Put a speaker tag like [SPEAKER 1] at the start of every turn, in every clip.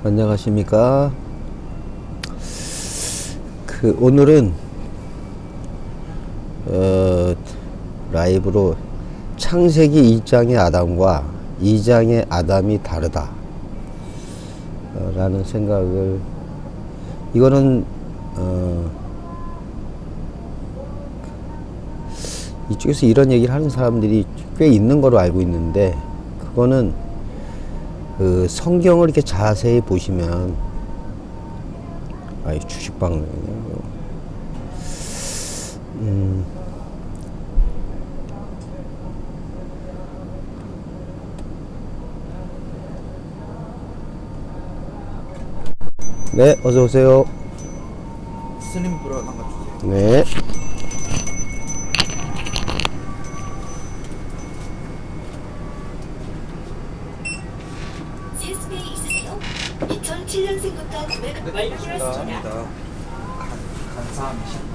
[SPEAKER 1] 안녕하십니까. 오늘은 라이브로 창세기 1장의 아담과 2장의 아담이 다르다 라는 생각을, 이거는 이쪽에서 이런 얘기를 하는 사람들이 꽤 있는 거로 알고 있는데, 그거는 성경을 이렇게 자세히 보시면, 주식방송이요. 네, 어서 오세요.
[SPEAKER 2] 스님 불어 담가주세요.
[SPEAKER 1] 네.
[SPEAKER 3] 세습에 있으세요? 2007년생부터 구매가
[SPEAKER 2] 감사합니다. 감사합니다.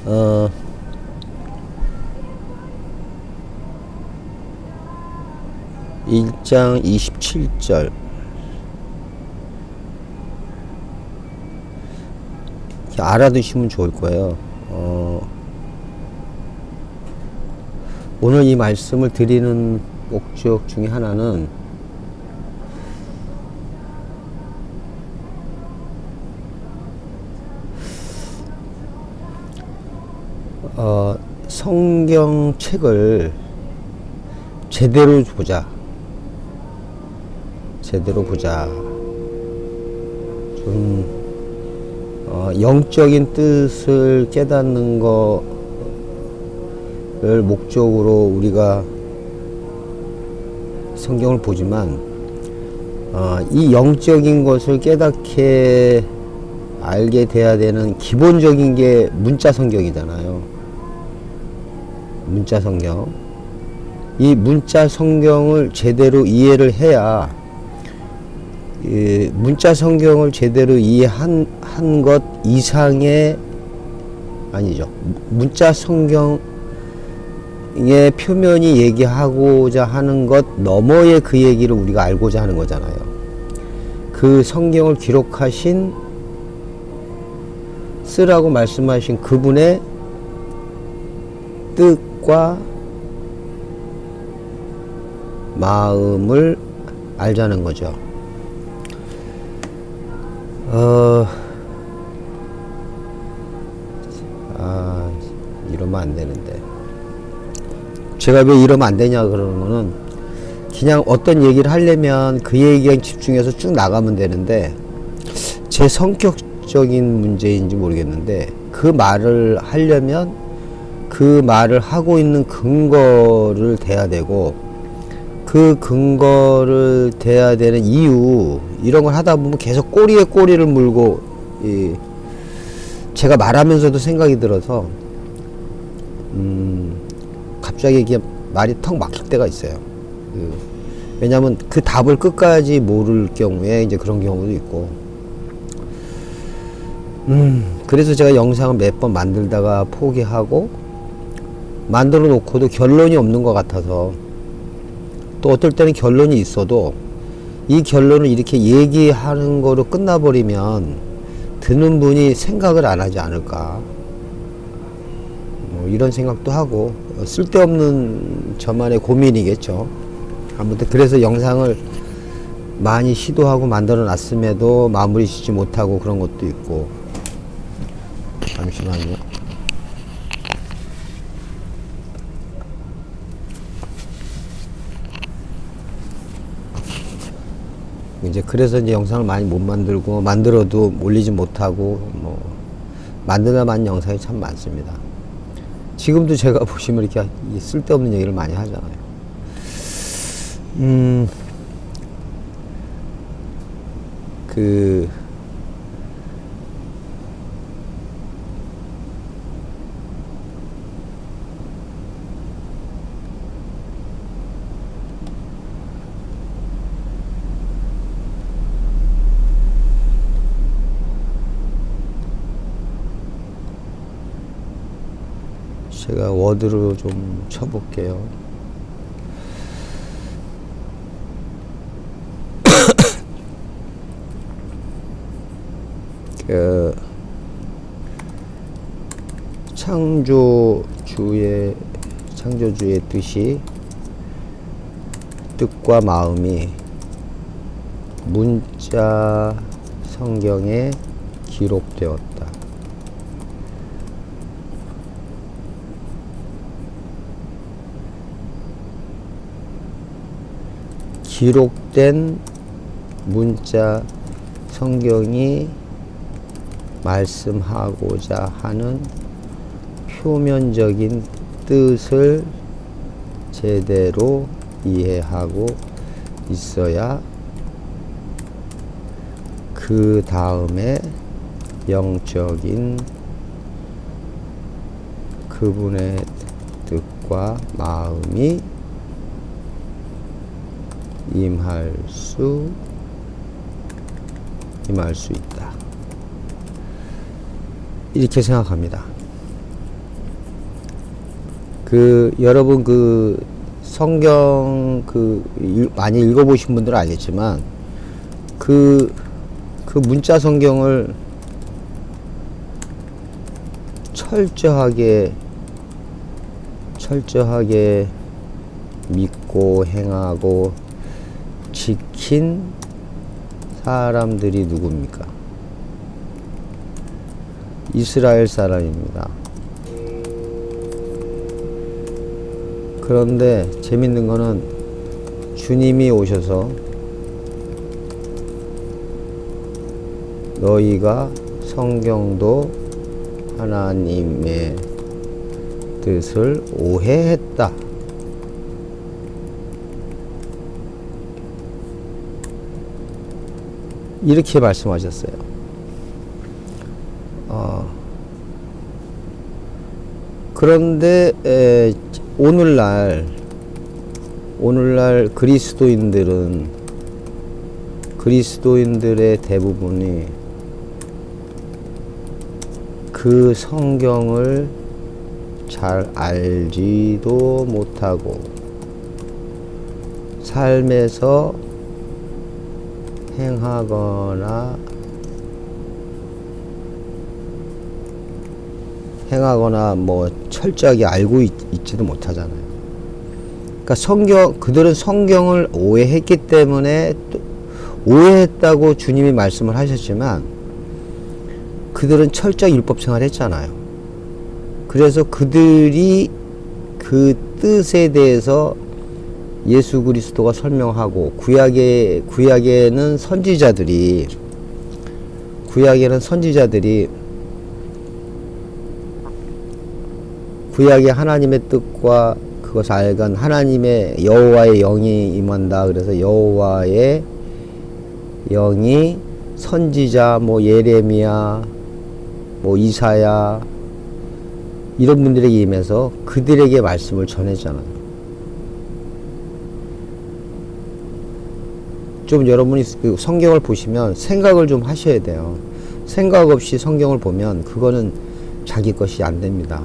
[SPEAKER 1] 어, 일장 27절. 알아두시면 좋을 거예요. 오늘 이 말씀을 드리는 목적 중에 하나는, 성경책을 제대로 보자. 좀 영적인 뜻을 깨닫는 거를 목적으로 우리가 성경을 보지만, 이 영적인 것을 깨닫게 알게 돼야 되는 기본적인 게 문자 성경이잖아요. 문자 성경. 이 문자 성경을 제대로 이해를 해야, 문자 성경을 제대로 이해한 것 이상의, 아니죠. 문자 성경의 표면이 얘기하고자 하는 것 너머의 그 얘기를 우리가 알고자 하는 거잖아요. 그 성경을 기록하신, 쓰라고 말씀하신 그분의 뜻과 마음을 알자는 거죠. 이러면 안 되는데. 제가 왜 이러면 안 되냐 그러는 거는, 그냥 어떤 얘기를 하려면 그 얘기에 집중해서 쭉 나가면 되는데, 제 성격적인 문제인지 모르겠는데, 그 말을 하려면 그 말을 하고 있는 근거를 대야 되고, 그 근거를 대야 되는 이유, 이런 걸 하다 보면 계속 꼬리에 꼬리를 물고, 제가 말하면서도 생각이 들어서 갑자기 이게 말이 턱 막힐 때가 있어요. 왜냐하면 그 답을 끝까지 모를 경우에 이제 그런 경우도 있고, 그래서 제가 영상을 몇 번 만들다가 포기하고, 만들어 놓고도 결론이 없는 것 같아서, 또 어떨 때는 결론이 있어도 이 결론을 이렇게 얘기하는 거로 끝나버리면 듣는 분이 생각을 안 하지 않을까, 뭐 이런 생각도 하고, 쓸데없는 저만의 고민이겠죠. 아무튼 그래서 영상을 많이 시도하고 만들어 놨음에도 마무리 짓지 못하고 그런 것도 있고. 잠시만요. 이제 그래서 이제 영상을 많이 못 만들고, 만들어도 올리지 못하고, 뭐 만들다 만 영상이 참 많습니다. 지금도 제가 보시면 이렇게 쓸데없는 얘기를 많이 하잖아요. 제가 워드로 좀 쳐볼게요. 그 창조주의 뜻과 마음이 문자 성경에 기록되었다. 기록된 문자 성경이 말씀하고자 하는 표면적인 뜻을 제대로 이해하고 있어야 그 다음에 영적인 그분의 뜻과 마음이 임할 수 있다. 이렇게 생각합니다. 여러분 성경 많이 읽어보신 분들은 알겠지만 그 문자 성경을 철저하게 믿고 행하고 지킨 사람들이 누굽니까? 이스라엘 사람입니다. 그런데 재밌는 거는 주님이 오셔서 너희가 성경도 하나님의 뜻을 오해했다. 이렇게 말씀하셨어요. 그런데 오늘날 그리스도인들의 대부분이 그 성경을 잘 알지도 못하고 삶에서 행하거나 뭐 철저하게 알고 있지도 못하잖아요. 그러니까 그들은 성경을 오해했기 때문에 또 오해했다고 주님이 말씀을 하셨지만 그들은 철저히 율법 생활을 했잖아요. 그래서 그들이 그 뜻에 대해서 예수 그리스도가 설명하고 구약에는 선지자들이 구약의 하나님의 뜻과 그것을 알건 하나님의 여호와의 영이 임한다. 그래서 여호와의 영이 선지자 뭐 예레미야 뭐 이사야 이런 분들에게 임해서 그들에게 말씀을 전했잖아요. 좀 여러분이 성경을 보시면 생각을 좀 하셔야 돼요. 생각 없이 성경을 보면 그거는 자기 것이 안 됩니다.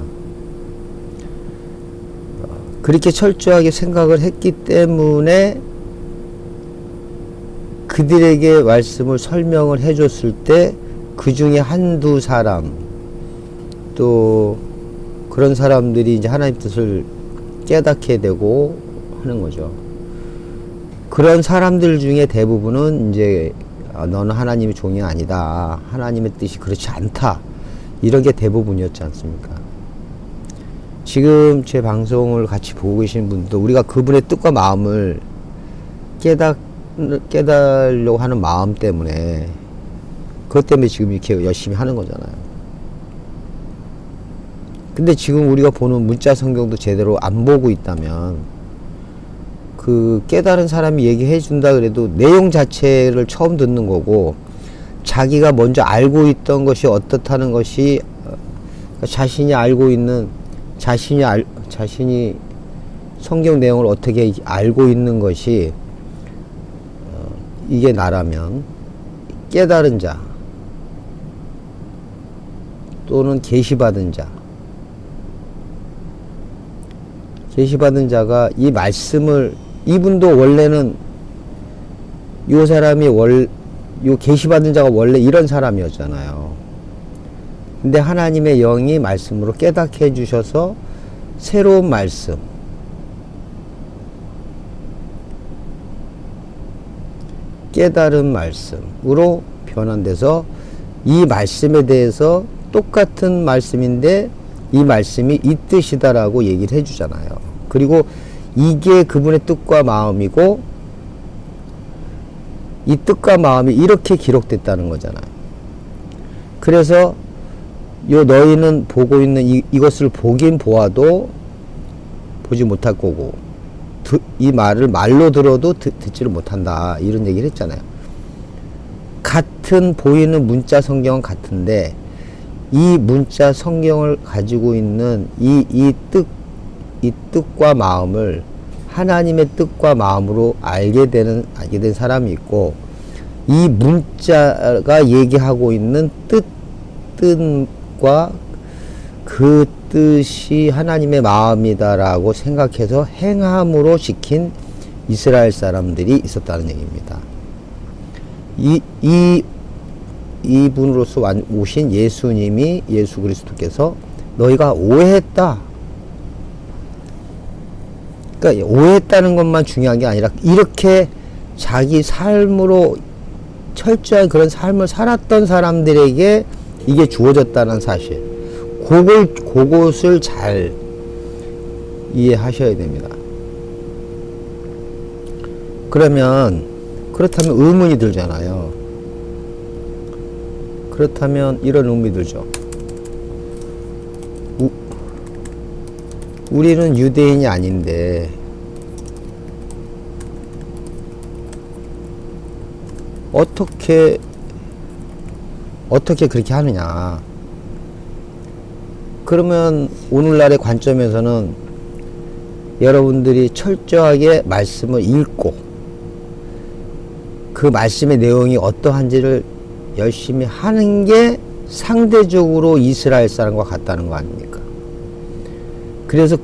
[SPEAKER 1] 그렇게 철저하게 생각을 했기 때문에 그들에게 말씀을 설명을 해줬을 때 그 중에 한두 사람 또 그런 사람들이 이제 하나님 뜻을 깨닫게 되고 하는 거죠. 그런 사람들 중에 대부분은 이제 너는 하나님의 종이 아니다. 하나님의 뜻이 그렇지 않다. 이런 게 대부분이었지 않습니까? 지금 제 방송을 같이 보고 계신 분도 우리가 그분의 뜻과 마음을 깨달으려고 하는 마음 때문에 그것 때문에 지금 이렇게 열심히 하는 거잖아요. 근데 지금 우리가 보는 문자 성경도 제대로 안 보고 있다면 그 깨달은 사람이 얘기해 준다 그래도 내용 자체를 처음 듣는 거고 자기가 먼저 알고 있던 것이 어떻다는 것이 자신이 알고 있는 자신이 성경 내용을 어떻게 알고 있는 것이 이게 나라면 깨달은 자 또는 계시받은 자 계시받은 자가 이 말씀을, 이분도 원래는 요 사람이 요 계시받은 자가 원래 이런 사람이었잖아요. 근데 하나님의 영이 말씀으로 깨닫게 해주셔서 새로운 말씀, 깨달은 말씀으로 변환돼서 이 말씀에 대해서 똑같은 말씀인데 이 말씀이 이 뜻이다라고 얘기를 해주잖아요. 그리고 이게 그분의 뜻과 마음이고 이 뜻과 마음이 이렇게 기록됐다는 거잖아요. 그래서 요 너희는 보고 있는 이것을 보긴 보아도 보지 못할 거고 이 말을 말로 들어도 듣지를 못한다, 이런 얘기를 했잖아요. 같은 보이는 문자 성경은 같은데 이 문자 성경을 가지고 있는 이 뜻과 마음을 하나님의 뜻과 마음으로 알게 된 사람이 있고, 이 문자가 얘기하고 있는 뜻과 그 뜻이 하나님의 마음이다라고 생각해서 행함으로 지킨 이스라엘 사람들이 있었다는 얘기입니다. 이분으로서 오신 예수님이, 예수 그리스도께서 너희가 오해했다. 그러니까 오해했다는 것만 중요한 게 아니라 이렇게 자기 삶으로 철저한 그런 삶을 살았던 사람들에게 이게 주어졌다는 사실. 그것을 잘 이해하셔야 됩니다. 그렇다면 의문이 들잖아요. 그렇다면 이런 의문이 들죠. 우리는 유대인이 아닌데 어떻게 그렇게 하느냐. 그러면 오늘날의 관점에서는 여러분들이 철저하게 말씀을 읽고 그 말씀의 내용이 어떠한지를 열심히 하는 게 상대적으로 이스라엘 사람과 같다는 거 아닙니까? 그래서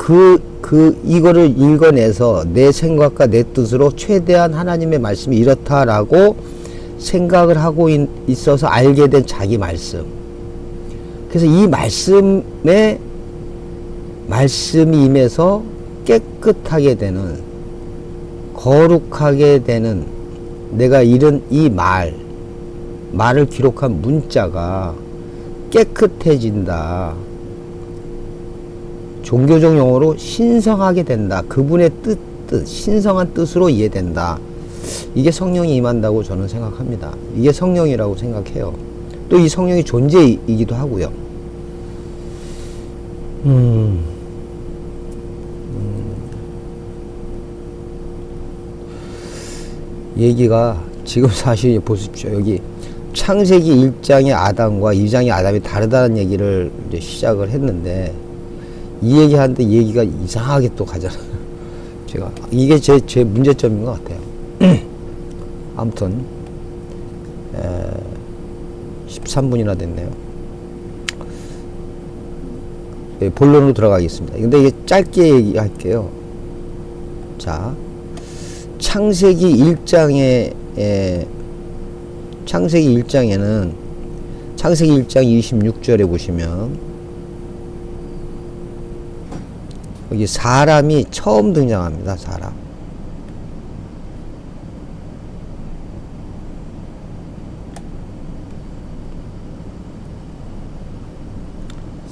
[SPEAKER 1] 이거를 읽어내서 내 생각과 내 뜻으로 최대한 하나님의 말씀이 이렇다라고 생각을 하고 있어서 알게 된 자기 말씀. 그래서 이 말씀이 임해서 깨끗하게 되는, 거룩하게 되는, 내가 잃은 이 말을 기록한 문자가 깨끗해진다. 종교적 용어로 신성하게 된다. 그분의 신성한 뜻으로 이해된다. 이게 성령이 임한다고 저는 생각합니다. 이게 성령이라고 생각해요. 또 이 성령이 존재이기도 하고요. 얘기가 지금 사실 보십시오. 여기 창세기 1장의 아담과 2장의 아담이 다르다는 얘기를 이제 시작을 했는데 이 얘기하는데 얘기가 이상하게 또 가잖아요. 이게 제 문제점인 것 같아요. 아무튼 13분이나 됐네요. 본론으로 들어가겠습니다. 근데 이게 짧게 얘기할게요. 자, 창세기 1장에 창세기 1장에는 창세기 1장 26절에 보시면 여기 사람이 처음 등장합니다.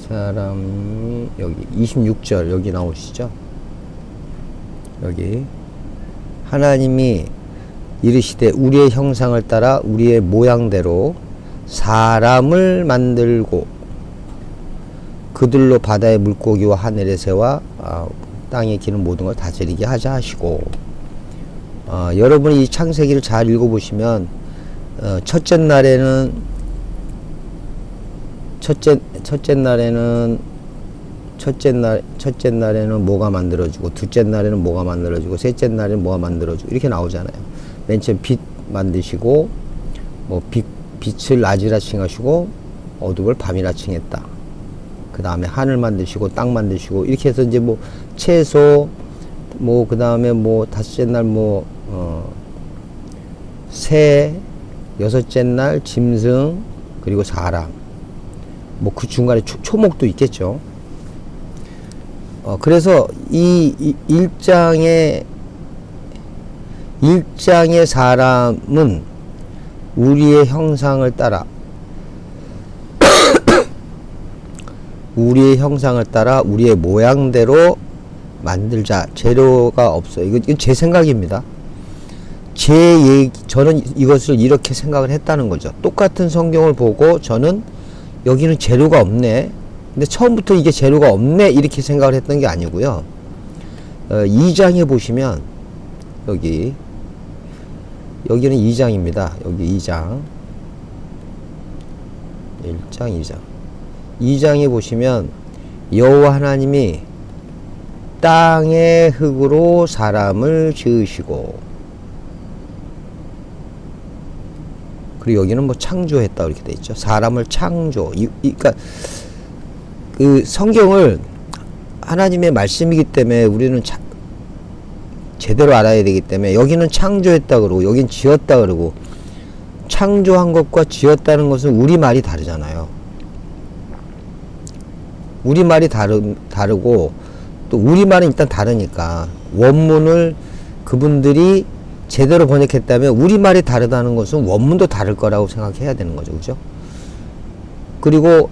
[SPEAKER 1] 사람이 여기 26절 여기 나오시죠? 여기 하나님이 이르시되 우리의 형상을 따라 우리의 모양대로 사람을 만들고 그들로 바다의 물고기와 하늘의 새와 땅에 기는 모든 걸 다스리게 하자 하시고, 여러분이 이 창세기를 잘 읽어보시면 첫째 날에는 뭐가 만들어지고, 둘째 날에는 뭐가 만들어지고, 셋째 날에는 뭐가 만들어지고 이렇게 나오잖아요. 맨 처음 빛 만드시고 빛을 낮이라 칭하시고 어둠을 밤이라 칭했다. 그 다음에 하늘 만드시고 땅 만드시고 이렇게 해서 이제 뭐 채소 뭐 그 다음에 뭐 다섯째 날 뭐 새, 여섯째 날 짐승, 그리고 사람, 뭐 그 중간에 초목도 있겠죠. 그래서 이 일장의 사람은 우리의 형상을 따라 우리의 형상을 따라 우리의 모양대로 만들자. 재료가 없어요. 이건 제 생각입니다. 저는 이것을 이렇게 생각을 했다는 거죠. 똑같은 성경을 보고 저는 여기는 재료가 없네. 근데 처음부터 이게 재료가 없네. 이렇게 생각을 했던 게 아니고요. 2장에 보시면 여기는 2장입니다. 여기 2장. 1장, 2장. 2장에 보시면 여호와 하나님이 땅의 흙으로 사람을 지으시고, 그리고 여기는 뭐 창조했다 이렇게 돼 있죠. 사람을 창조. 그러니까 그 성경을 하나님의 말씀이기 때문에 우리는 제대로 알아야 되기 때문에 여기는 창조했다 그러고 여긴 지었다 그러고, 창조한 것과 지었다는 것은 우리말이 다르잖아요. 우리말이 다르고 또 우리말은 일단 다르니까 원문을 그분들이 제대로 번역했다면 우리말이 다르다는 것은 원문도 다를 거라고 생각해야 되는 거죠. 그죠? 그리고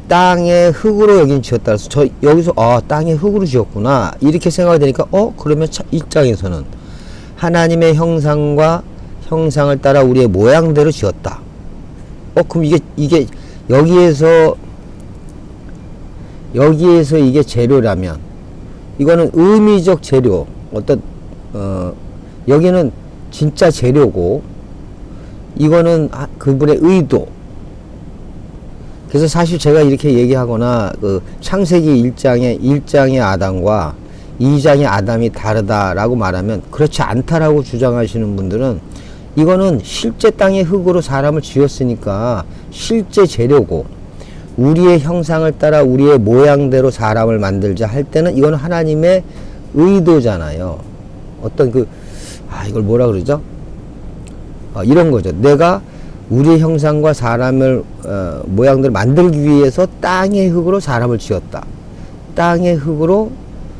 [SPEAKER 1] 땅의 흙으로 여긴 지었다 그래서 여기서 땅의 흙으로 지었구나 이렇게 생각이 되니까 그러면 1장에서는 하나님의 형상과 형상을 따라 우리의 모양대로 지었다. 그럼 이게 여기에서 이게 재료라면 이거는 의미적 재료, 여기는 진짜 재료고 이거는 그분의 의도. 그래서 사실 제가 이렇게 얘기하거나 그 창세기 1장의 아담과 2장의 아담이 다르다라고 말하면 그렇지 않다라고 주장하시는 분들은 이거는 실제 땅의 흙으로 사람을 지었으니까 실제 재료고, 우리의 형상을 따라 우리의 모양대로 사람을 만들자 할 때는 이거는 하나님의 의도잖아요. 이걸 뭐라 그러죠? 이런 거죠. 내가 우리의 형상과 사람을 모양대로 만들기 위해서 땅의 흙으로 사람을 지었다. 땅의 흙으로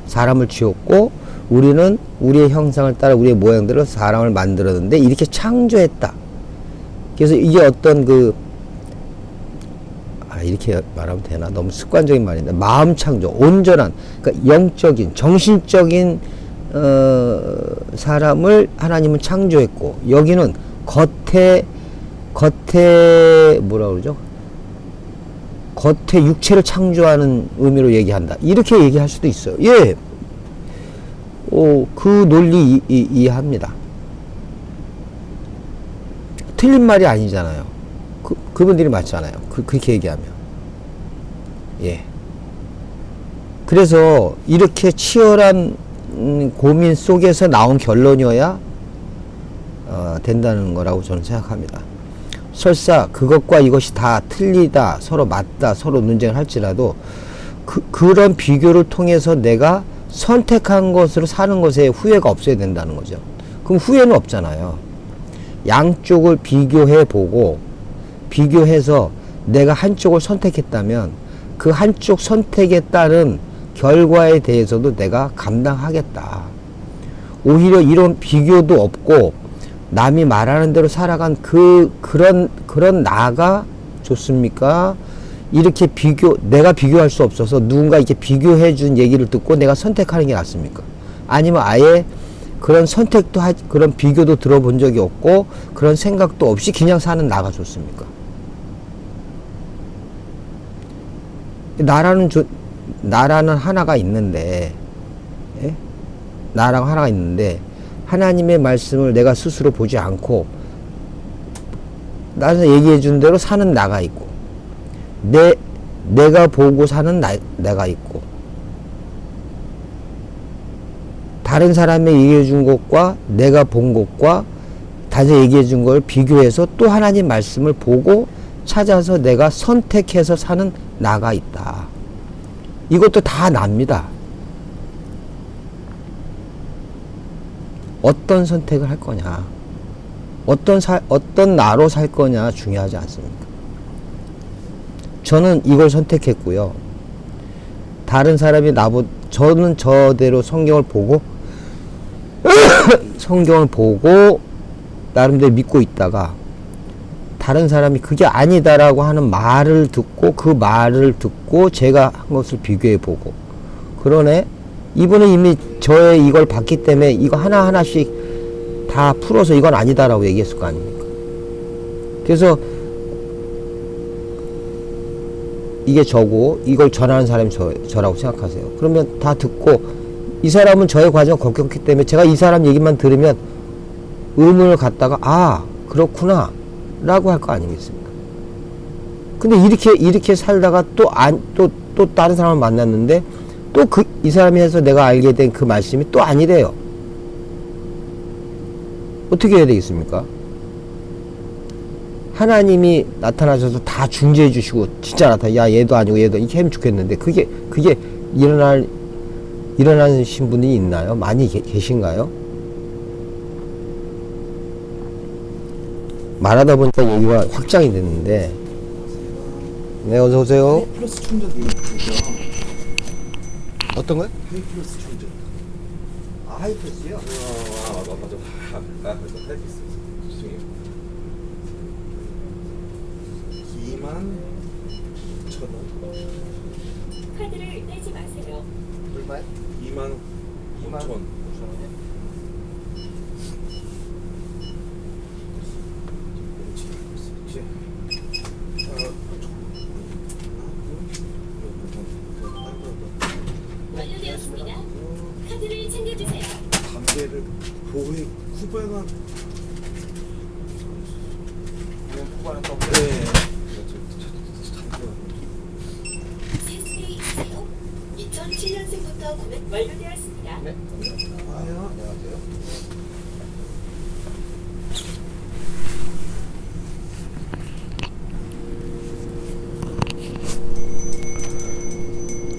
[SPEAKER 1] 사람을 지었고 우리는 우리의 형상을 따라 우리의 모양대로 사람을 만들었는데 이렇게 창조했다. 그래서 이게 이렇게 말하면 되나? 너무 습관적인 말인데, 마음 창조, 온전한, 그러니까 영적인, 정신적인 사람을 하나님은 창조했고, 여기는 겉에 뭐라 그러죠? 겉에 육체를 창조하는 의미로 얘기한다. 이렇게 얘기할 수도 있어요. 예. 그 논리 이해합니다. 틀린 말이 아니잖아요. 그분들이 맞잖아요. 그렇게 얘기하면. 예. 그래서 이렇게 치열한 고민 속에서 나온 결론이어야 된다는 거라고 저는 생각합니다. 설사 그것과 이것이 다 틀리다, 서로 맞다, 서로 논쟁을 할지라도 그런 비교를 통해서 내가 선택한 것으로 사는 것에 후회가 없어야 된다는 거죠. 그럼 후회는 없잖아요. 양쪽을 비교해서 내가 한쪽을 선택했다면 그 한쪽 선택에 따른 결과에 대해서도 내가 감당하겠다. 오히려 이런 비교도 없고 남이 말하는 대로 살아간 그런 나가 좋습니까? 이렇게 내가 비교할 수 없어서 누군가 이렇게 비교해 준 얘기를 듣고 내가 선택하는 게 낫습니까? 아니면 아예 그런 선택도 그런 비교도 들어본 적이 없고 그런 생각도 없이 그냥 사는 나가 좋습니까? 나라는 하나가 있는데, 예? 나라가 하나가 있는데 하나님의 말씀을 내가 스스로 보지 않고 나는 얘기해 준 대로 사는 나가 있고, 내가 보고 사는 내가 있고, 다른 사람이 얘기해 준 것과 내가 본 것과 다시 얘기해 준 걸 비교해서 또 하나님 말씀을 보고 찾아서 내가 선택해서 사는 나가 있다. 이것도 다 납니다. 어떤 선택을 할 거냐, 어떤 나로 살 거냐 중요하지 않습니까? 저는 이걸 선택했고요. 다른 사람이 저는 저대로 성경을 보고 나름대로 믿고 있다가 다른 사람이 그게 아니다라고 하는 말을 듣고 그 말을 듣고 제가 한 것을 비교해 보고, 그러네, 이분은 이미 저의 이걸 봤기 때문에 이거 하나하나씩 다 풀어서 이건 아니다라고 얘기했을 거 아닙니까? 그래서 이게 저고 이걸 전하는 사람이 저라고 생각하세요. 그러면 다 듣고, 이 사람은 저의 과정을 겪었기 때문에 제가 이 사람 얘기만 들으면 의문을 갖다가 아 그렇구나 라고 할 거 아니겠습니까? 근데 이렇게 살다가 또 다른 사람을 만났는데 또 이 사람이 해서 내가 알게 된 그 말씀이 또 아니래요. 어떻게 해야 되겠습니까? 하나님이 나타나셔서 다 중재해 주시고 진짜 야 얘도 아니고 얘도 이렇게 하면 좋겠는데 그게 일어나신 분이 있나요? 많이 계신가요? 말하다 보니까 얘기가 확장이 됐는데. 네, 어서 오세요.
[SPEAKER 2] 플러스 충전기 있죠.
[SPEAKER 1] 어떤 거요?
[SPEAKER 2] 하이플러스 충전.
[SPEAKER 1] 아, 하이패스요?
[SPEAKER 2] 맞아. 하이플러스. 죄송해요. 21,000원.
[SPEAKER 3] 카드를 떼지 마세요.
[SPEAKER 1] 얼마요?
[SPEAKER 2] 25,000원.
[SPEAKER 3] 완료되었습니다. 카드를 챙겨주세요.
[SPEAKER 2] 담배를 보호해 쿠바가 쿠바는 또 네.
[SPEAKER 3] 세스에 있으세요. 2007년생부터 구매 완료되었습니다.
[SPEAKER 1] 네.
[SPEAKER 2] 아야. 안녕하세요.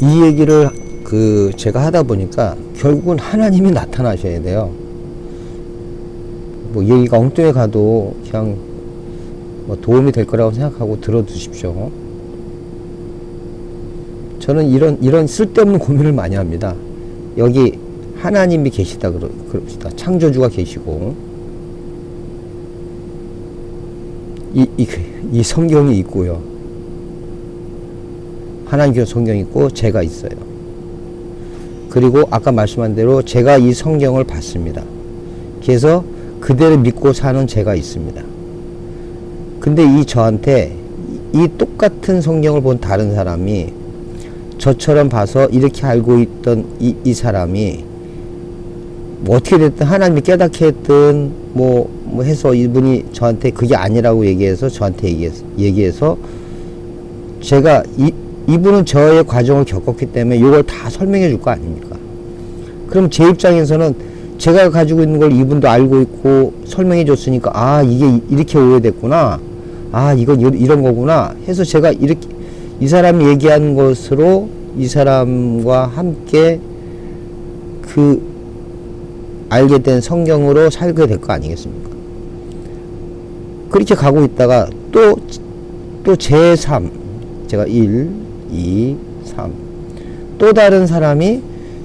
[SPEAKER 1] 이 얘기를 제가 하다 보니까 결국은 하나님이 나타나셔야 돼요. 뭐 얘기가 엉뚱해 가도 그냥 뭐 도움이 될 거라고 생각하고 들어두십시오. 저는 이런 쓸데없는 고민을 많이 합니다. 여기 하나님이 계시다 그럽시다. 창조주가 계시고 이 성경이 있고요. 하나님께서 성경이 있고 제가 있어요. 그리고 아까 말씀한 대로 제가 이 성경을 봤습니다. 그래서 그대로 믿고 사는 제가 있습니다. 근데 저한테 이 똑같은 성경을 본 다른 사람이 저처럼 봐서 이렇게 알고 있던 이 사람이 뭐 어떻게 됐든 하나님이 깨닫게 했든 뭐 해서 이분이 저한테 그게 아니라고 얘기해서 저한테 얘기해서 제가 이분은 저의 과정을 겪었기 때문에 이걸 다 설명해 줄 거 아닙니까? 그럼 제 입장에서는 제가 가지고 있는 걸 이분도 알고 있고 설명해 줬으니까 아 이게 이렇게 오해됐구나, 아 이건 이런 거구나 해서 제가 이렇게 이 사람이 얘기한 것으로 이 사람과 함께 알게 된 성경으로 살게 될 거 아니겠습니까? 그렇게 가고 있다가 또 제3 제가 1, 2, 3 또 다른 사람이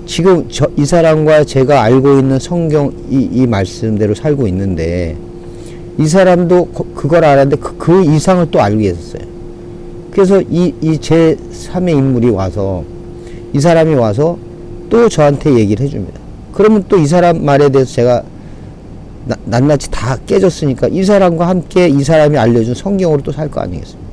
[SPEAKER 1] 지금 이 사람과 제가 알고 있는 성경 이 말씀대로 살고 있는데 이 사람도 그걸 알았는데 그 이상을 또 알고 있었어요. 그래서 이 제3의 인물이 와서 이 사람이 와서 또 저한테 얘기를 해줍니다. 그러면 또 이 사람 말에 대해서 제가 낱낱이 다 깨졌으니까 이 사람과 함께 이 사람이 알려준 성경으로 또 살 거 아니겠습니까?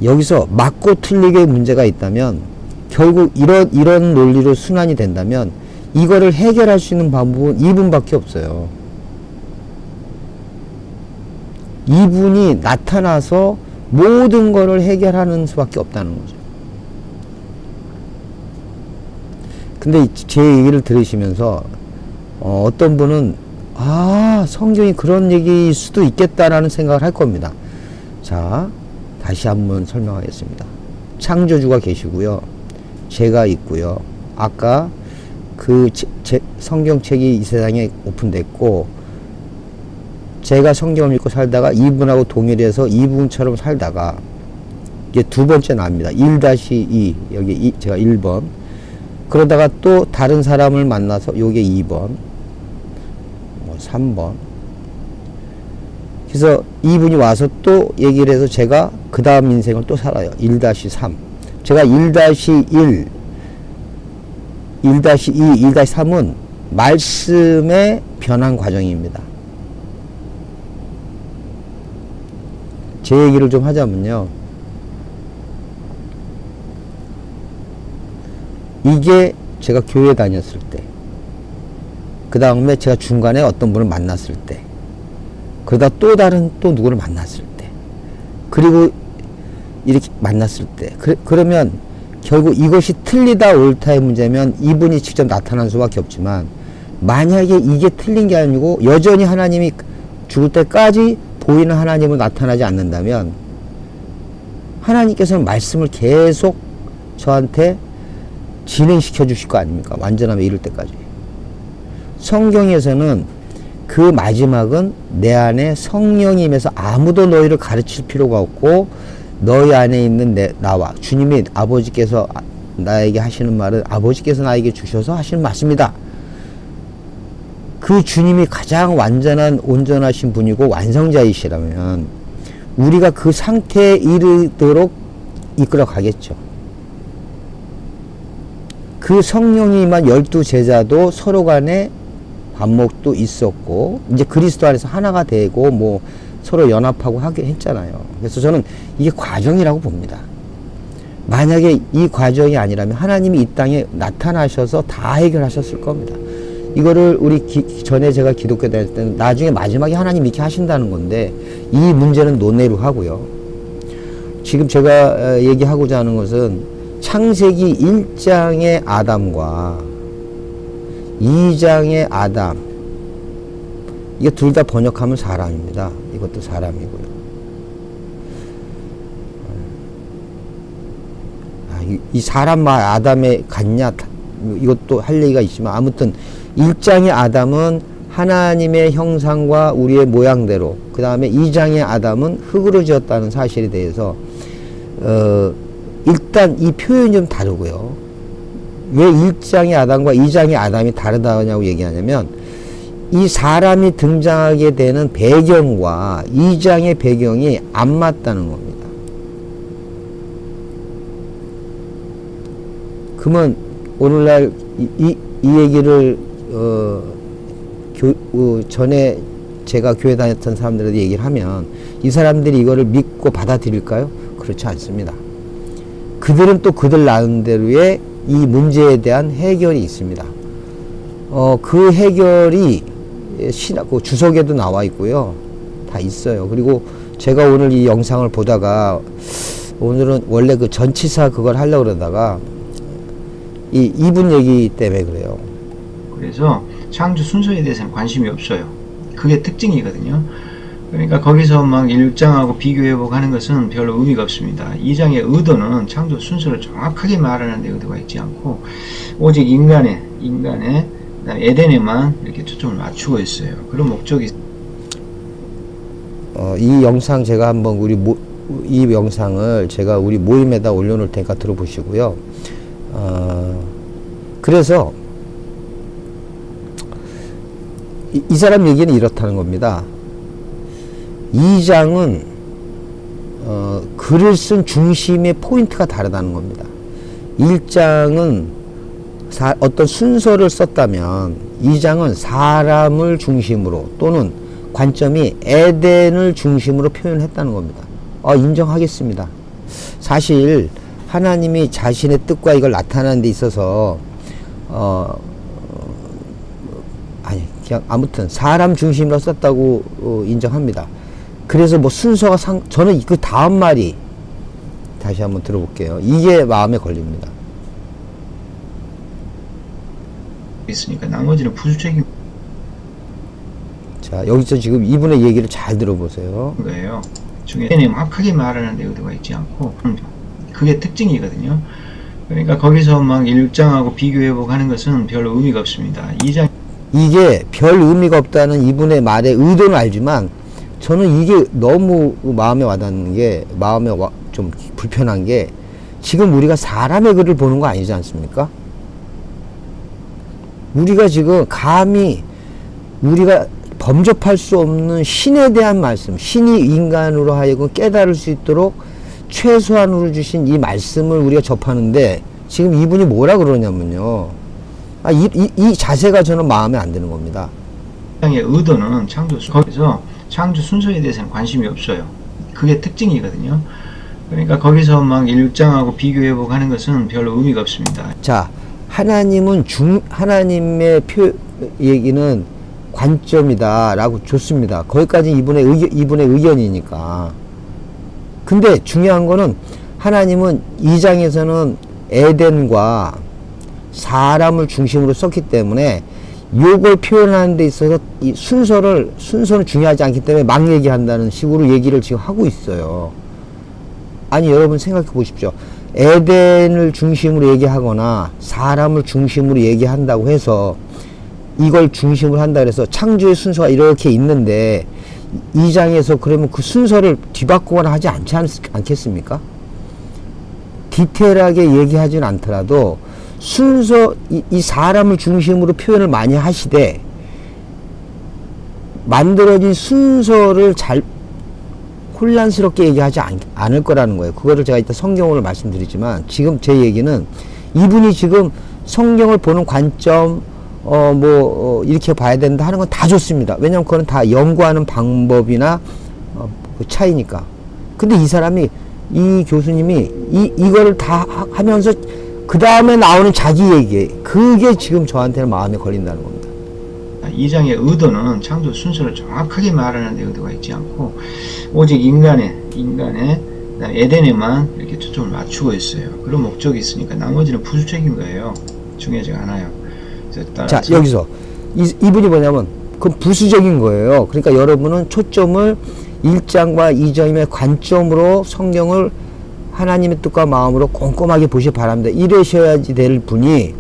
[SPEAKER 1] 여기서 맞고 틀리게 문제가 있다면 결국 이런 논리로 순환이 된다면 이거를 해결할 수 있는 방법은 이분밖에 없어요. 이분이 나타나서 모든 거를 해결하는 수밖에 없다는 거죠. 근데 제 얘기를 들으시면서 어떤 분은 성경이 그런 얘기일 수도 있겠다라는 생각을 할 겁니다. 자, 다시 한번 설명하겠습니다. 창조주가 계시고요. 제가 있고요. 아까 그 성경책이 이 세상에 오픈됐고, 제가 성경을 읽고 살다가 이분하고 동일해서 이분처럼 살다가 이게 두 번째 나옵니다. 1-2 여기 제가 1번. 그러다가 또 다른 사람을 만나서 요게 2번, 뭐 3번. 그래서 이분이 와서 또 얘기를 해서 제가 그 다음 인생을 또 살아요. 1-3. 제가 1-1, 1-2, 1-3은 말씀의 변한 과정입니다. 제 얘기를 좀 하자면요. 이게 제가 교회 다녔을 때, 그 다음에 제가 중간에 어떤 분을 만났을 때, 그러다 또 다른 또 누구를 만났을 때, 그리고 이렇게 만났을 때, 그러면 결국 이것이 틀리다 옳다의 문제면 이분이 직접 나타날 수밖에 없지만, 만약에 이게 틀린 게 아니고 여전히 하나님이 죽을 때까지 보이는 하나님으로 나타나지 않는다면, 하나님께서는 말씀을 계속 저한테 진행시켜 주실 거 아닙니까? 완전함에 이를 때까지. 성경에서는 그 마지막은 내 안에 성령이 임해서 아무도 너희를 가르칠 필요가 없고, 너희 안에 있는 나와 주님이 아버지께서 나에게 하시는 말은 아버지께서 나에게 주셔서 하시는 말씀이다. 그 주님이 가장 완전한 온전하신 분이고 완성자이시라면 우리가 그 상태에 이르도록 이끌어 가겠죠. 그 성령이 임한 12제자도 서로 간에 반목도 있었고, 이제 그리스도 안에서 하나가 되고, 뭐, 서로 연합하고 하긴 했잖아요. 그래서 저는 이게 과정이라고 봅니다. 만약에 이 과정이 아니라면 하나님이 이 땅에 나타나셔서 다 해결하셨을 겁니다. 이거를 전에 제가 기독교 다닐 때는 나중에 마지막에 하나님 이렇게 하신다는 건데, 이 문제는 논외로 하고요. 지금 제가 얘기하고자 하는 것은 창세기 1장의 아담과 2장의 아담, 이게 둘 다 번역하면 사람입니다. 이것도 사람이고요. 이 사람과 아담의 같냐, 이것도 할 얘기가 있지만, 아무튼 1장의 아담은 하나님의 형상과 우리의 모양대로, 그 다음에 2장의 아담은 흙으로 지었다는 사실에 대해서 일단 이 표현이 좀 다르고요. 왜 1장의 아담과 2장의 아담이 다르다냐고 얘기하냐면, 이 사람이 등장하게 되는 배경과 2장의 배경이 안 맞다는 겁니다. 그러면 오늘날 이 얘기를 전에 제가 교회 다녔던 사람들한테 얘기를 하면 이 사람들이 이거를 믿고 받아들일까요? 그렇지 않습니다. 그들은 또 그들 나름대로의 이 문제에 대한 해결이 있습니다. 그 해결이 그 주석에도 나와 있고요. 다 있어요. 그리고 제가 오늘 이 영상을 보다가, 오늘은 원래 그 전치사 그걸 하려고 그러다가 이분 얘기 때문에 그래요.
[SPEAKER 4] 그래서 창조 순서에 대해서는 관심이 없어요. 그게 특징이거든요. 그러니까 거기서 막 1장하고 비교해보고 하는 것은 별로 의미가 없습니다. 2장의 의도는 창조 순서를 정확하게 말하는 데 의도가 있지 않고, 오직 인간의 에덴에만 이렇게 초점을 맞추고 있어요. 그런 목적이.
[SPEAKER 1] 이 영상 제가 한번 이 영상을 제가 우리 모임에다 올려놓을 테니까 들어보시고요. 그래서 이 사람 얘기는 이렇다는 겁니다. 2장은 글을 쓴 중심의 포인트가 다르다는 겁니다. 1장은 어떤 순서를 썼다면 2장은 사람을 중심으로 또는 관점이 에덴을 중심으로 표현했다는 겁니다. 인정하겠습니다. 사실 하나님이 자신의 뜻과 이걸 나타내는 데 있어서 그냥 아무튼 사람 중심으로 썼다고 인정합니다. 그래서 뭐 순서가 저는 그 다음 말이 다시 한번 들어볼게요. 이게 마음에 걸립니다.
[SPEAKER 4] 있으니까 나머지는 부수적인
[SPEAKER 1] 자, 여기서 지금 이분의 얘기를 잘 들어보세요.
[SPEAKER 4] 거예요. 중에 에덴에 정확하게 말하는 데 의도가 있지 않고, 그게 특징이거든요. 그러니까 거기서 막 1장하고 비교해보고 하는 것은 별로 의미가 없습니다. 2장
[SPEAKER 1] 이게 별 의미가 없다는 이분의 말의 의도는 알지만 저는 이게 너무 마음에 와닿는 게 좀 불편한 게 지금 우리가 사람의 글을 보는 거 아니지 않습니까? 우리가 지금 감히 우리가 범접할 수 없는 신에 대한 말씀, 신이 인간으로 하여금 깨달을 수 있도록 최소한으로 주신 이 말씀을 우리가 접하는데 지금 이분이 뭐라 그러냐면요. 이 자세가 저는 마음에 안 드는 겁니다.
[SPEAKER 4] 의 의도는 거기서 창조 순서에 대해서는 관심이 없어요. 그게 특징이거든요. 그러니까 거기서 막 1장하고 비교해보고 하는 것은 별로 의미가 없습니다.
[SPEAKER 1] 자, 하나님의 얘기는 관점이다라고 좋습니다. 거기까지 이분의 의견이니까. 근데 중요한 거는 하나님은 이 장에서는 에덴과 사람을 중심으로 썼기 때문에 요걸 표현하는 데 있어서 이 순서는 중요하지 않기 때문에 막 얘기한다는 식으로 얘기를 지금 하고 있어요. 아니, 여러분 생각해 보십시오. 에덴을 중심으로 얘기하거나 사람을 중심으로 얘기한다고 해서 이걸 중심으로 한다 그래서 창조의 순서가 이렇게 있는데 이 장에서 그러면 그 순서를 뒤바꾸거나 하지 않겠습니까? 디테일하게 얘기하진 않더라도 순서, 이 사람을 중심으로 표현을 많이 하시되 만들어진 순서를 잘 혼란스럽게 얘기하지 않을 거라는 거예요. 그거를 제가 이따 성경으로 말씀드리지만 지금 제 얘기는 이분이 지금 성경을 보는 관점 이렇게 봐야 된다 하는 건 다 좋습니다. 왜냐면 그건 다 연구하는 방법이나 그 차이니까. 근데 이 교수님이 이거를 다 하면서 그 다음에 나오는 자기 얘기, 그게 지금 저한테는 마음에 걸린다는 겁니다.
[SPEAKER 4] 이 장의 의도는 창조 순서를 정확하게 말하는 데 의도가 있지 않고 오직 인간의 에덴에만 이렇게 초점을 맞추고 있어요. 그런 목적이 있으니까 나머지는 부수적인 거예요. 중요하지 않아요.
[SPEAKER 1] 자, 여기서 이분이 뭐냐면 그건 부수적인 거예요. 그러니까 여러분은 초점을 1장과 2장의 관점으로 성경을 하나님의 뜻과 마음으로 꼼꼼하게 보시 바랍니다. 이러셔야지 될 분이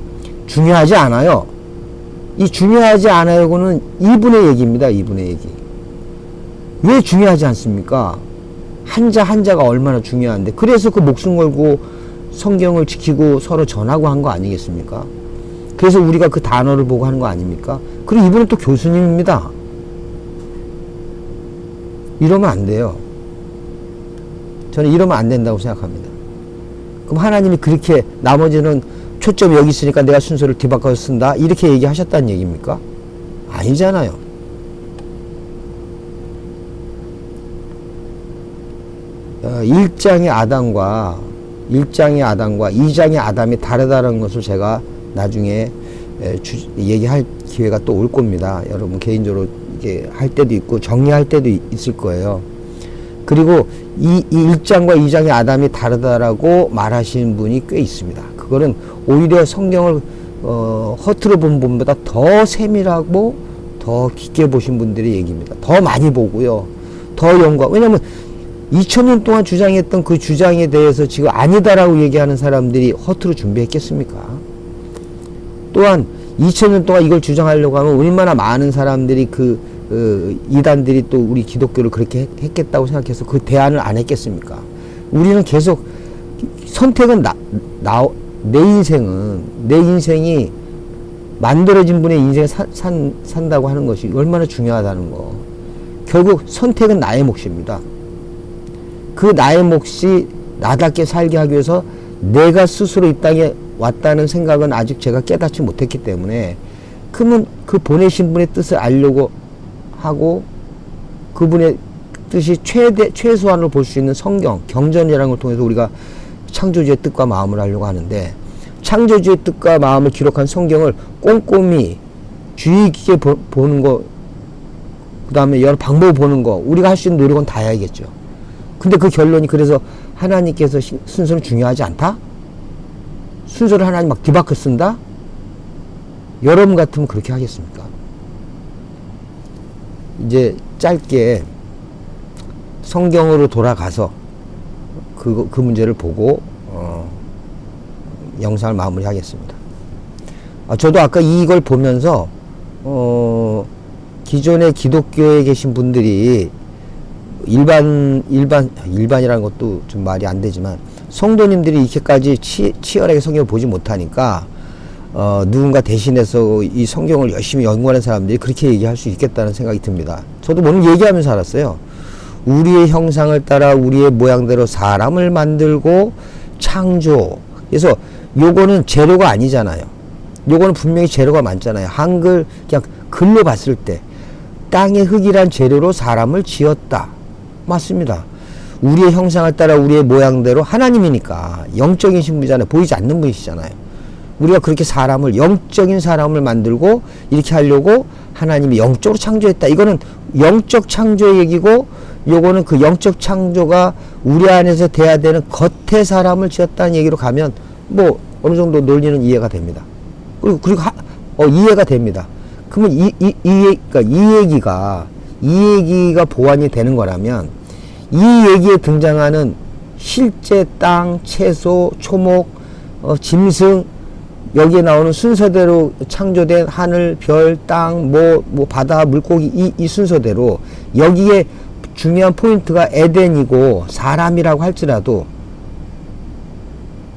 [SPEAKER 1] 중요하지 않아요. 이 중요하지 않아요고는 이분의 얘기입니다. 이분의 얘기. 왜 중요하지 않습니까? 한자가 얼마나 중요한데. 그래서 그 목숨 걸고 성경을 지키고 서로 전하고 한 거 아니겠습니까? 그래서 우리가 그 단어를 보고 하는 거 아닙니까? 그리고 이분은 또 교수님입니다. 이러면 안 돼요. 저는 이러면 안 된다고 생각합니다. 그럼 하나님이 그렇게 나머지는 초점이 여기 있으니까 내가 순서를 뒤바꿔서 쓴다 이렇게 얘기하셨다는 얘기입니까? 아니잖아요. 일장의 아담과 2장의 아담이 다르다는 것을 제가 나중에 얘기할 기회가 또 올 겁니다. 여러분 개인적으로 이게 할 때도 있고 정리할 때도 있을 거예요. 그리고 이 1장과 2장의 아담이 다르다라고 말하시는 분이 꽤 있습니다. 그거는 오히려 성경을 허투루 본 분보다 더 세밀하고 더 깊게 보신 분들의 얘기입니다. 더 많이 보고요. 더 연구하고. 왜냐하면 2000년 동안 주장했던 그 주장에 대해서 지금 아니다라고 얘기하는 사람들이 허투루 준비했겠습니까? 또한 2000년 동안 이걸 주장하려고 하면 얼마나 많은 사람들이 이단들이 또 우리 기독교를 그렇게 했겠다고 생각해서 그 대안을 안 했겠습니까? 우리는 계속 선택은 내 인생이 만들어진 분의 인생에 산다고 하는 것이 얼마나 중요하다는 거. 결국 선택은 나의 몫입니다. 그 나의 몫이 나답게 살게 하기 위해서 내가 스스로 이 땅에 왔다는 생각은 아직 제가 깨닫지 못했기 때문에 그러면 그 보내신 분의 뜻을 알려고 하고 그분의 뜻이 최소한으로 볼 수 있는 성경, 경전이라는 걸 통해서 우리가 창조주의 뜻과 마음을 알려고 하는데 창조주의 뜻과 마음을 기록한 성경을 꼼꼼히 주의 깊게 보는 거, 그 다음에 여러 방법을 보는 거, 우리가 할 수 있는 노력은 다 해야겠죠. 근데 그 결론이 그래서 하나님께서 순서는 중요하지 않다? 순서를 하나님 막 뒤바꿔 쓴다? 여러분 같으면 그렇게 하겠습니까? 이제 짧게 성경으로 돌아가서 그 문제를 보고 영상을 마무리하겠습니다. 저도 아까 이걸 보면서 기존의 기독교에 계신 분들이 일반이라는 것도 좀 말이 안 되지만 성도님들이 이렇게까지 치열하게 성경을 보지 못하니까 누군가 대신해서 이 성경을 열심히 연구하는 사람들이 그렇게 얘기할 수 있겠다는 생각이 듭니다. 저도 오늘 얘기하면서 알았어요. 우리의 형상을 따라 우리의 모양대로 사람을 만들고 창조. 그래서 요거는 재료가 아니잖아요. 요거는 분명히 재료가 많잖아요. 한글 그냥 글로 봤을 때 땅의 흙이란 재료로 사람을 지었다. 맞습니다. 우리의 형상을 따라 우리의 모양대로 하나님이니까 영적인 신분이잖아요. 보이지 않는 분이시잖아요. 우리가 그렇게 사람을 영적인 사람을 만들고 이렇게 하려고 하나님이 영적으로 창조했다. 이거는 영적 창조의 얘기고 요거는 그 영적 창조가 우리 안에서 돼야 되는 겉의 사람을 지었다는 얘기로 가면 뭐 어느 정도 논리는 이해가 됩니다. 그리고 이해가 됩니다. 그러면 이 얘기가 보완이 되는 거라면 이 얘기에 등장하는 실제 땅, 채소, 초목, 짐승, 여기에 나오는 순서대로 창조된 하늘, 별, 땅, 바다, 물고기 이 순서대로 여기에 중요한 포인트가 에덴이고 사람이라고 할지라도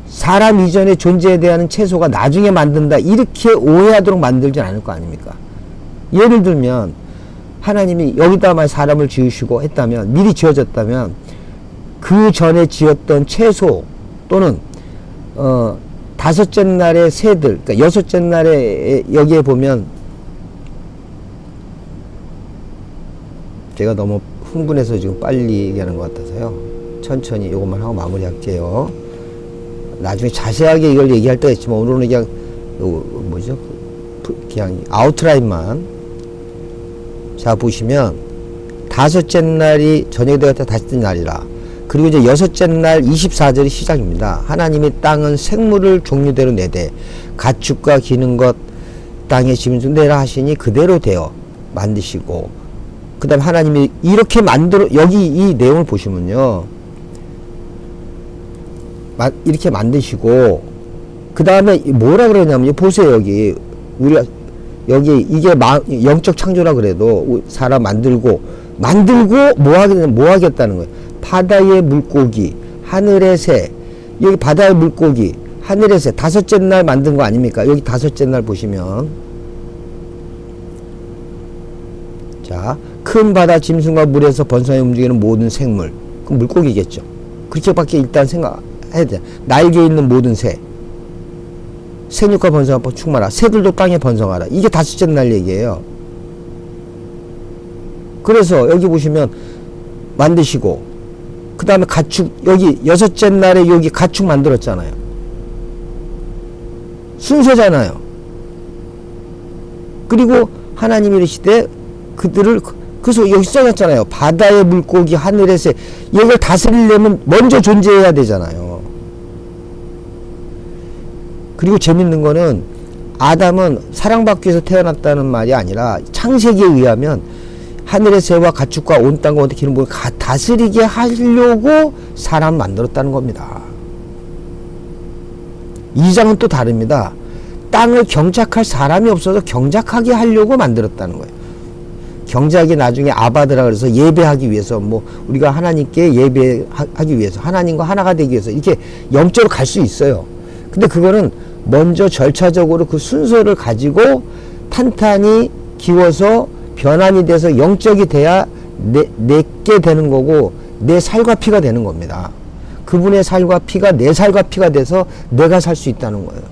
[SPEAKER 1] 사람 이전의 존재에 대한 채소가 나중에 만든다 이렇게 오해하도록 만들진 않을 거 아닙니까? 예를 들면 하나님이 여기다만 사람을 지으시고 했다면 미리 지어졌다면 그 전에 지었던 채소 또는 다섯째 날의 새들, 그러니까 여섯째 날에 여기에 보면 제가 너무 흥분해서 지금 빨리 얘기하는 것 같아서요. 천천히 이것만 하고 마무리할게요. 나중에 자세하게 이걸 얘기할 때가 있지만 오늘은 그냥 그냥 아웃라인만. 자 보시면 다섯째 날이 저녁이 되었다 다섯째 날이라. 그리고 이제 여섯째 날 24절이 시작입니다. 하나님이 땅은 생물을 종류대로 내되 가축과 기는 것 땅에 짐승 내라 하시니 그대로 되어 만드시고, 그 다음에 하나님이 이렇게 여기 이 내용을 보시면요, 이렇게 만드시고 그 다음에 뭐라 그러냐면 보세요. 여기 우리가 여기 이게 영적 창조라 그래도 사람 만들고 뭐 하겠다는 거예요. 바다의 물고기, 하늘의 새, 여기 바다의 물고기, 하늘의 새 다섯째 날 만든 거 아닙니까? 여기 다섯째 날 보시면 자, 큰 바다 짐승과 물에서 번성해 움직이는 모든 생물, 그럼 물고기겠죠. 그렇게밖에 일단 생각해야 돼. 날개 있는 모든 새, 생육과 번성하고 충만하라. 새들도 땅에 번성하라. 이게 다섯째 날 얘기예요. 그래서 여기 보시면 만드시고 그 다음에 가축, 여기 여섯째 날에 여기 가축 만들었잖아요. 순서잖아요. 그리고 하나님이 이르시되 그들을, 그래서 여기 써놨잖아요. 바다의 물고기, 하늘의 새, 이걸 다스리려면 먼저 존재해야 되잖아요. 그리고 재밌는 거는 아담은 사랑받기 위해서 태어났다는 말이 아니라 창세기에 의하면 하늘의 새와 가축과 온 땅과 어떻게 기는 걸 다스리게 하려고 사람 만들었다는 겁니다. 이 장은 또 다릅니다. 땅을 경작할 사람이 없어서 경작하게 하려고 만들었다는 거예요. 경작이 나중에 아바드라 그래서 예배하기 위해서, 우리가 하나님께 예배하기 위해서, 하나님과 하나가 되기 위해서 이렇게 영적으로 갈 수 있어요. 근데 그거는 먼저 절차적으로 그 순서를 가지고 탄탄히 기워서 변환이 돼서 영적이 돼야 내게 되는 거고, 내 살과 피가 되는 겁니다. 그분의 살과 피가 내 살과 피가 돼서 내가 살 수 있다는 거예요.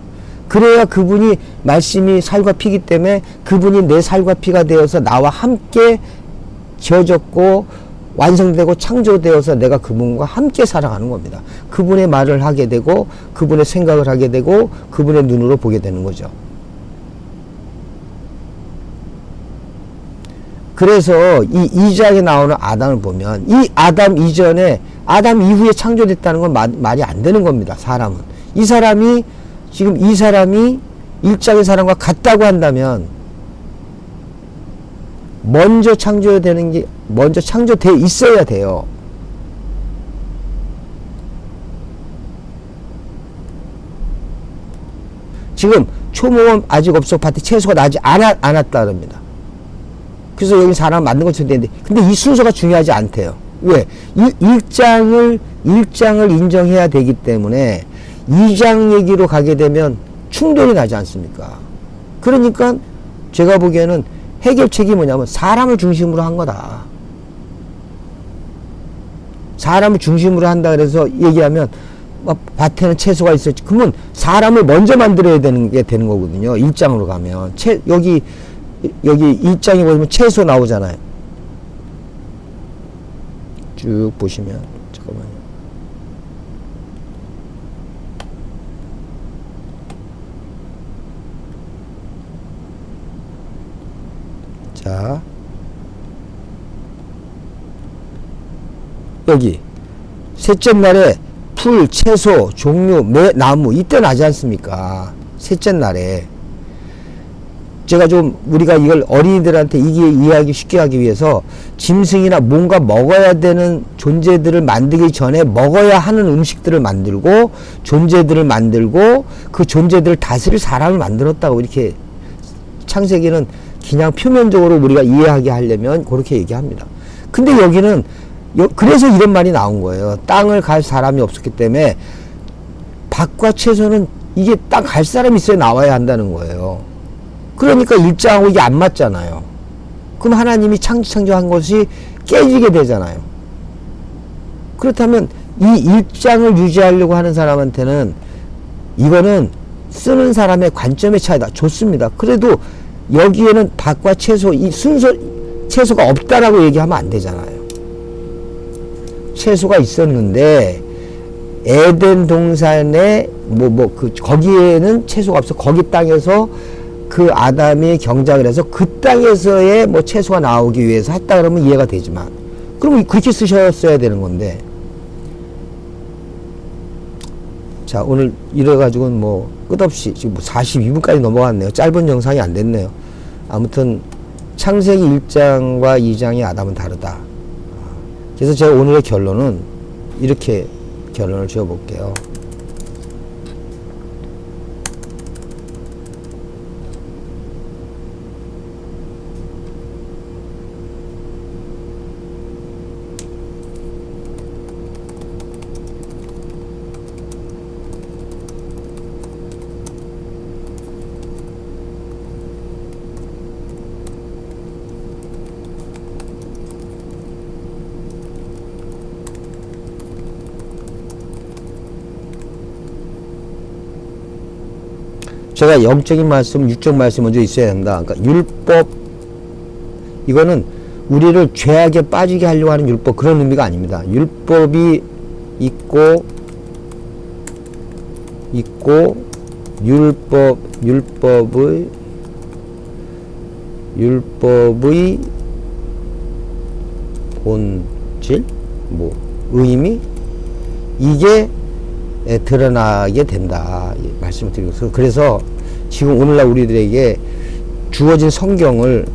[SPEAKER 1] 그래야 그분이 말씀이 살과 피기 때문에 그분이 내 살과 피가 되어서 나와 함께 지어졌고 완성되고 창조되어서 내가 그분과 함께 살아가는 겁니다. 그분의 말을 하게 되고 그분의 생각을 하게 되고 그분의 눈으로 보게 되는 거죠. 그래서 이 2장에 나오는 아담을 보면 이 아담 이전에 아담 이후에 창조됐다는 건 말이 안 되는 겁니다. 사람은. 이 사람이 1장의 사람과 같다고 한다면 먼저 창조되는 게 먼저 창조되어 있어야 돼요. 지금 초목은 아직 없어 밭에 채소가 나지 않았다 그럽니다. 그래서 여기 사람 만든 것처럼 되는데, 근데 이 순서가 중요하지 않대요. 왜? 일장을 인정해야 되기 때문에 2장 얘기로 가게 되면 충돌이 나지 않습니까? 그러니까 제가 보기에는 해결책이 뭐냐면 사람을 중심으로 한 거다. 사람을 중심으로 한다 그래서 얘기하면 밭에는 채소가 있었지. 그러면 사람을 먼저 만들어야 되는 게 되는 거거든요. 1장으로 가면. 여기 1장에 보시면 채소 나오잖아요. 쭉 보시면, 잠깐만요. 자, 여기 셋째 날에 풀, 채소, 종류, 나무 이때 나지 않습니까? 셋째 날에. 제가 좀 우리가 이걸 어린이들한테 이게 이해하기 쉽게 하기 위해서 짐승이나 뭔가 먹어야 되는 존재들을 만들기 전에 먹어야 하는 음식들을 만들고 존재들을 만들고 그 존재들을 다스릴 사람을 만들었다고 이렇게 창세기는 그냥 표면적으로 우리가 이해하게 하려면 그렇게 얘기합니다. 근데 여기는 그래서 이런 말이 나온 거예요. 땅을 갈 사람이 없었기 때문에 밭과 채소는 이게 땅 갈 사람이 있어야 나와야 한다는 거예요. 그러니까 일장하고 이게 안 맞잖아요. 그럼 하나님이 창조한 것이 깨지게 되잖아요. 그렇다면 이 일장을 유지하려고 하는 사람한테는 이거는 쓰는 사람의 관점의 차이다. 좋습니다. 그래도 여기에는 밭과 채소, 이 순서, 채소가 없다라고 얘기하면 안 되잖아요. 채소가 있었는데, 에덴 동산에, 거기에는 채소가 없어. 거기 땅에서 그 아담이 경작을 해서 그 땅에서의 채소가 나오기 위해서 했다 그러면 이해가 되지만, 그럼 그렇게 쓰셨어야 되는 건데. 자, 오늘 이래가지고는 끝없이 지금 42분까지 넘어갔네요. 짧은 영상이 안 됐네요. 아무튼 창세기 1장과 2장의 아담은 다르다. 그래서 제가 오늘의 결론은 이렇게 결론을 지어볼게요. 제가 영적인 말씀, 육적 말씀 먼저 있어야 된다. 그러니까 율법, 이거는 우리를 죄악에 빠지게 하려고 하는 율법, 그런 의미가 아닙니다. 율법이 있고 율법의 본질, 의미, 이게 드러나게 된다 말씀을 드리고, 그래서 지금 오늘날 우리들에게 주어진 성경을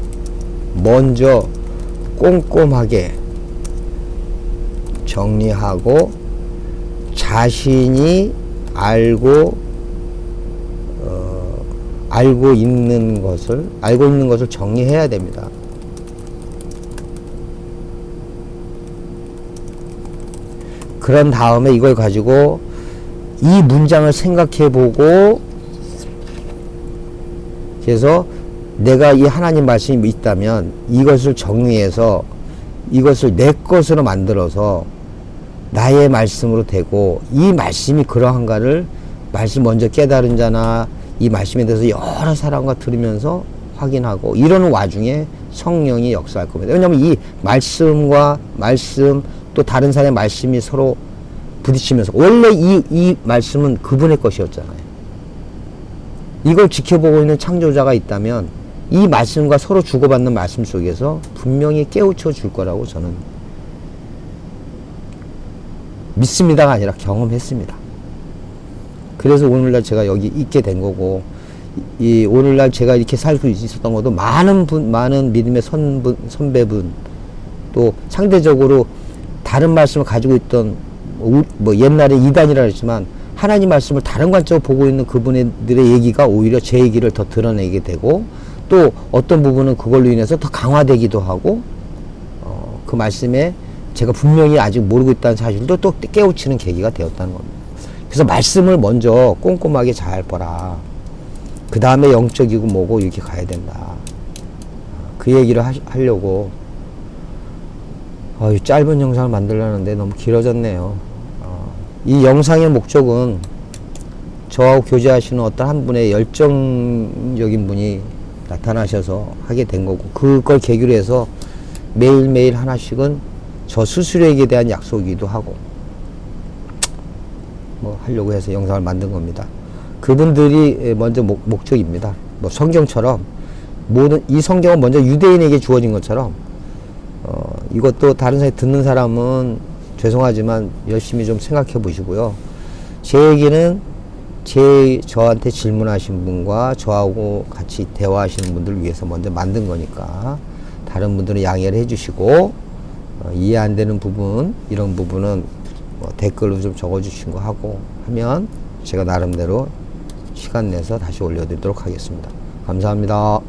[SPEAKER 1] 먼저 꼼꼼하게 정리하고 자신이 알고 있는 것을 정리해야 됩니다. 그런 다음에 이걸 가지고 이 문장을 생각해보고, 그래서 내가 이 하나님 말씀이 있다면 이것을 정리해서 이것을 내 것으로 만들어서 나의 말씀으로 되고, 이 말씀이 그러한가를 말씀 먼저 깨달은 자나 이 말씀에 대해서 여러 사람과 들으면서 확인하고, 이러는 와중에 성령이 역사할 겁니다. 왜냐하면 이 말씀과 말씀 또 다른 사람의 말씀이 서로 부딪히면서, 원래 이 말씀은 그분의 것이었잖아요. 이걸 지켜보고 있는 창조자가 있다면 이 말씀과 서로 주고받는 말씀 속에서 분명히 깨우쳐 줄 거라고 저는 믿습니다가 아니라 경험했습니다. 그래서 오늘날 제가 여기 있게 된 거고, 이 오늘날 제가 이렇게 살 수 있었던 것도 많은 믿음의 선배분, 또 상대적으로 다른 말씀을 가지고 있던, 옛날에 이단이라 했지만 하나님 말씀을 다른 관점으로 보고 있는 그분들의 얘기가 오히려 제 얘기를 더 드러내게 되고, 또 어떤 부분은 그걸로 인해서 더 강화되기도 하고, 그 말씀에 제가 분명히 아직 모르고 있다는 사실도 또 깨우치는 계기가 되었다는 겁니다. 그래서 말씀을 먼저 꼼꼼하게 잘 보라. 그 다음에 영적이고 뭐고 이렇게 가야 된다. 그 얘기를 하려고 이 짧은 영상을 만들려는데 너무 길어졌네요. 이 영상의 목적은 저하고 교제하시는 어떤 한 분의 열정적인 분이 나타나셔서 하게 된 거고, 그걸 계기로 해서 매일매일 하나씩은 저 스스로에게 대한 약속이기도 하고 뭐 하려고 해서 영상을 만든 겁니다. 그분들이 먼저 목적입니다. 뭐 성경처럼 모든 이 성경은 먼저 유대인에게 주어진 것처럼 이것도 다른 사람이 듣는 사람은 죄송하지만 열심히 좀 생각해 보시고요. 제 얘기는 저한테 질문하신 분과 저하고 같이 대화하시는 분들을 위해서 먼저 만든 거니까 다른 분들은 양해를 해주시고, 이해 안 되는 부분, 이런 부분은 뭐 댓글로 좀 적어주신 거 하고 하면 제가 나름대로 시간 내서 다시 올려드리도록 하겠습니다. 감사합니다.